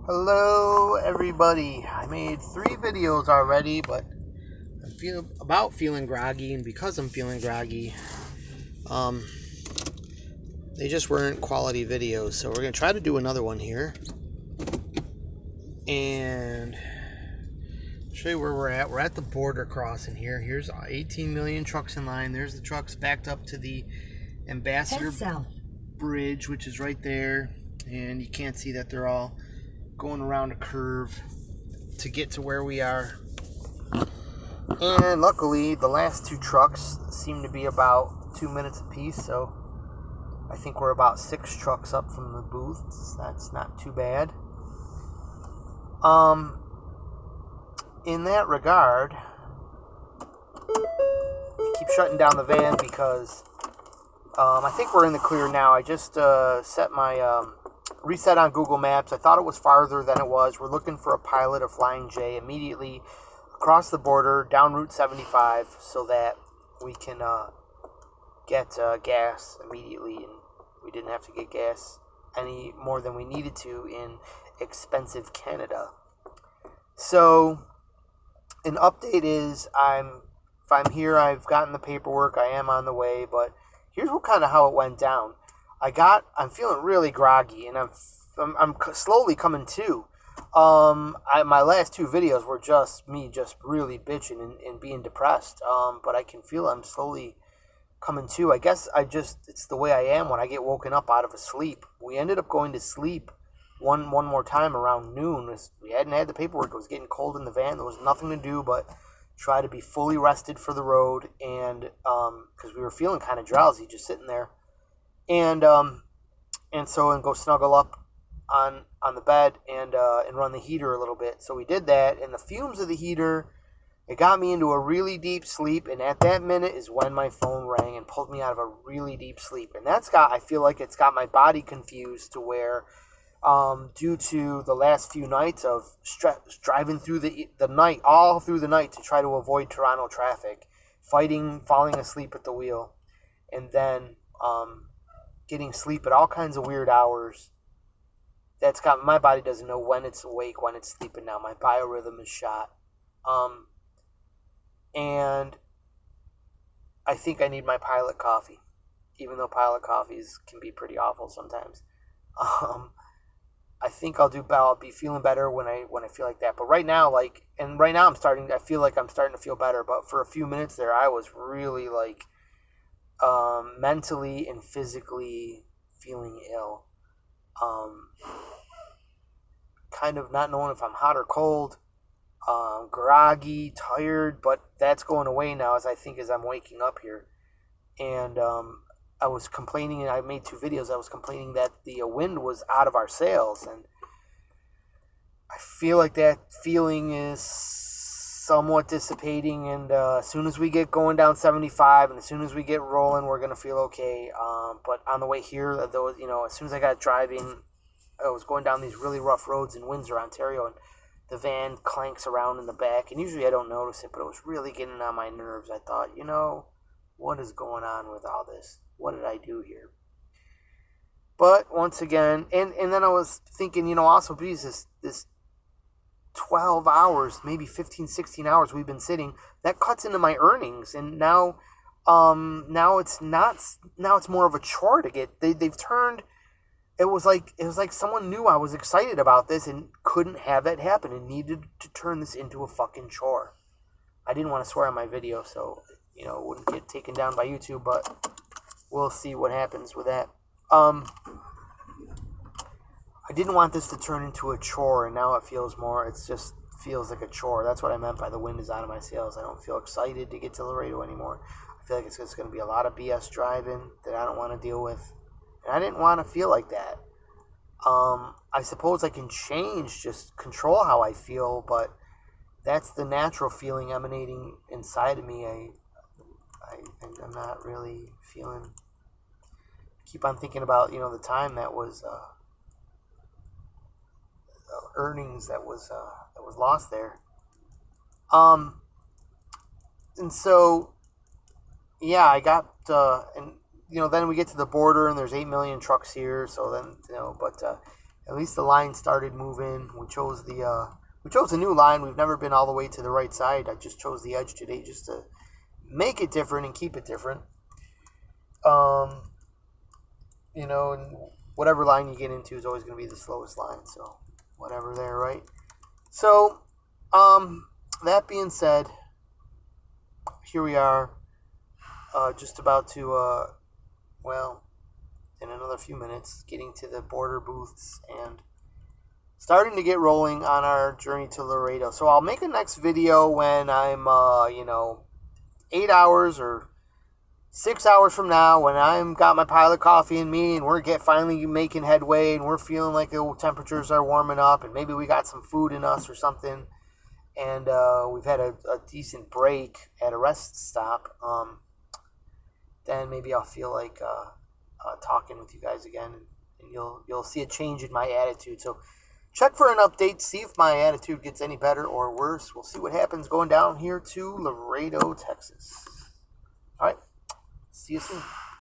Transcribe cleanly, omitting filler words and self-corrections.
Hello everybody. I made 3 videos already, but I'm feeling groggy, and because I'm feeling groggy, they just weren't quality videos. So we're gonna try to do another one here and show you where we're at. We're at the border crossing here. Here's 18 million trucks in line. There's the trucks backed up to the Ambassador Bridge, which is right there, and you can't see that they're all going around a curve to get to where we are. And luckily the last 2 trucks seem to be about 2 minutes apiece, so I think we're about 6 trucks up from the booths. That's not too bad. In that regard, keep shutting down the van because I think we're in the clear now. I just set my reset on Google Maps. I thought it was farther than it was. We're looking for a pilot of Flying J immediately across the border down Route 75 so that we can get gas immediately, and we didn't have to get gas any more than we needed to in expensive Canada. So an update is if I'm here, I've gotten the paperwork, I am on the way, but here's how it went down. I'm feeling really groggy, and I'm slowly coming to. My last 2 videos were just me really bitching and being depressed. But I can feel I'm slowly coming to. I guess it's the way I am when I get woken up out of a sleep. We ended up going to sleep one more time around noon. We hadn't had the paperwork. It was getting cold in the van. There was nothing to do but try to be fully rested for the road, and because we were feeling kind of drowsy just sitting there. And go snuggle up on the bed and run the heater a little bit. So we did that, and the fumes of the heater, it got me into a really deep sleep, and at that minute is when my phone rang and pulled me out of a really deep sleep. And I feel like it's got my body confused to where, due to the last few nights of driving through the night, all through the night to try to avoid Toronto traffic, falling asleep at the wheel, and then getting sleep at all kinds of weird hours. My body doesn't know when it's awake, when it's sleeping now. My biorhythm is shot. And I think I need my pilot coffee, even though pilot coffees can be pretty awful sometimes. I think I'll be feeling better when I feel like that. But right now, I feel like I'm starting to feel better. But for a few minutes there, I was really mentally and physically feeling ill. Kind of not knowing if I'm hot or cold, groggy, tired, but that's going away now as I'm waking up here. And I was complaining, and I made 2 videos. I was complaining that the wind was out of our sails, and I feel like that feeling is somewhat dissipating, and as soon as we get going down 75 and as soon as we get rolling, we're going to feel okay. But on the way here, though, as soon as I got driving, I was going down these really rough roads in Windsor, Ontario, and the van clanks around in the back, and usually I don't notice it, but it was really getting on my nerves. I thought, what is going on with all this? What did I do here? But once again, and then I was thinking, also, Jesus, this 12 hours, maybe 15, 16 hours we've been sitting, that cuts into my earnings, and now it's more of a chore to get. They've turned. It was like someone knew I was excited about this and couldn't have it happen and needed to turn this into a fucking chore. I didn't want to swear on my video, so it wouldn't get taken down by YouTube, but we'll see what happens with that. I didn't want this to turn into a chore, and now it feels like a chore. That's what I meant by the wind is out of my sails. I don't feel excited to get to Laredo anymore. I feel like it's just going to be a lot of BS driving that I don't want to deal with. And I didn't want to feel like that. I suppose I can control how I feel, but that's the natural feeling emanating inside of me. I'm not really feeling. Keep on thinking about the time that was earnings that was lost there. And so yeah, I got and then we get to the border and there's 8 million trucks here. So then, but At least the line started moving. We chose a new line. We've never been all the way to the right side. I just chose the edge today just to make it different and keep it different. You know, and whatever line you get into is always going to be the slowest line. So whatever there, right? So, that being said, here we are, just about to, well, in another few minutes, getting to the border booths and starting to get rolling on our journey to Laredo. So I'll make a next video when I'm, 8 hours or 6 hours from now, when I'm got my pilot coffee in me and we're finally making headway and we're feeling like the temperatures are warming up and maybe we got some food in us or something, and we've had a decent break at a rest stop, then maybe I'll feel like talking with you guys again, and you'll see a change in my attitude. So check for an update, see if my attitude gets any better or worse. We'll see what happens going down here to Laredo, Texas. All right, see you soon.